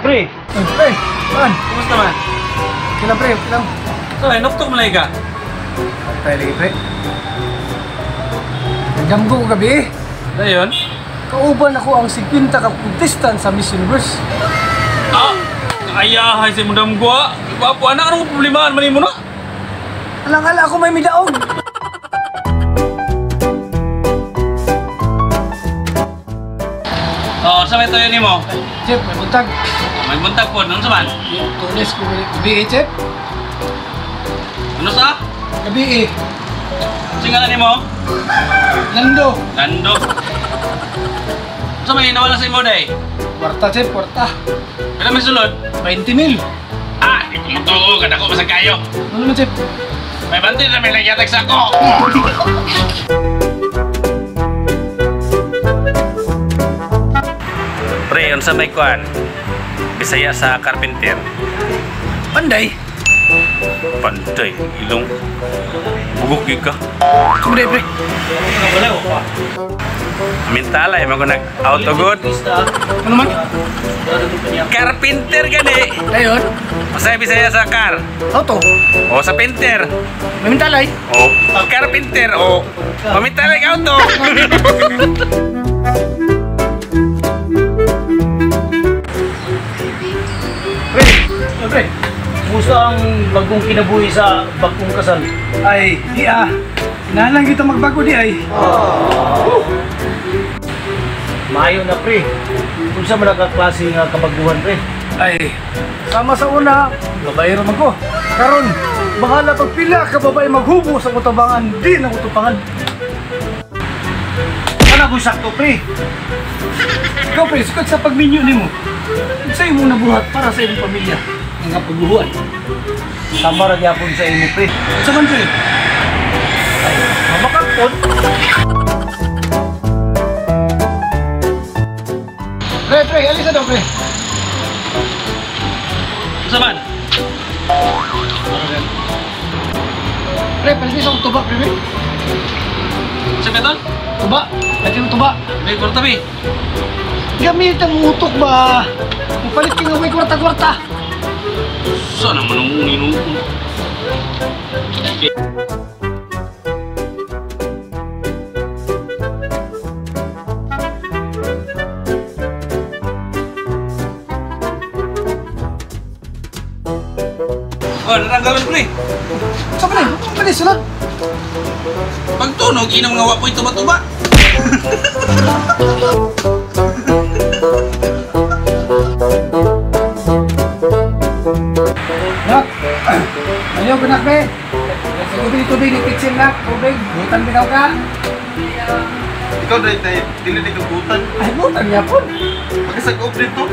Pre! Pre, man. Kumusta man? Kilang pre, kilang. So, nuktok malay ka? Tayo lagi pre. Nagdamgo ko gabi. Dayon? Kauban ako ang 50 ka contestant sa Miss Universe. Ah! Ayahay si mundam gua. Bapo, anak, anong problema? Manin mo na? Alang-ala ako may midaog. Oo, sa may toyo ni mo? Chef, may buntag. May buntag po, nung saman? Tulis ko gabi chef. Ano sa? Gabi Singalan ni mo? Lando. Lando. Sa may nawala sa imo, day? Kwarta chef, kwarta. Kailan may sulod? 20 mil. Ah, di ko mo to. Kada ko masag kayo. Ano naman chef? May bantay na may lagyatag sa ako. Pre, yun sa may kuhan. Bisaya sa carpenter. Panday. Panday, ilong. Bugok yun ka. Sumbre pre. Mintala, yung mga nag-auto good. Ano man? Carpenter gani. Dayon. Masaya bisaya sa car. Auto. O sa painter. May mintalay. O carpenter. O mamintala yung auto. Pre. Pre. Kumusta ang bagong kinabuhi sa bagong kasal? Ay, di Inahalang kita magbago di ay. Maayo na pre. Kung sa malakaklase nga kabaguhan pre. Ay, sama sa una, babae raman ko. Karon, bahala pagpila ka babae maghubo sa kutabangan, di na kutupangan. Ano kung sakto pre? Ikaw pre, sukat sa pagminyo nimo. Sa imong nabuhat para sa imong pamilya. Nga pagbuhuan. Tama ra gyapon sa imo pre. Sa man pre? Ay, mabakakpon. Pre, alisa daw pre. Saman? Pre, pwede sa tuba pre. Sa beton? Tuba, pwede mo tuba. May kurtabi. Gamit ang utok ba? Mapalit ka nga may kwarta-kwarta. Saan naman ang inuun? Oh, naranggalan pre. Sa pre, pwede sunod. Pagtunog, inang mga wapoy tuba-tuba. Nak, ayaw ka nak be. Sa tubig ni kitchen nak, tubig. Butan binaw ka. Ikaw dahil dili na kagutan. Ay, butan niya po. Pagkasag-off dito.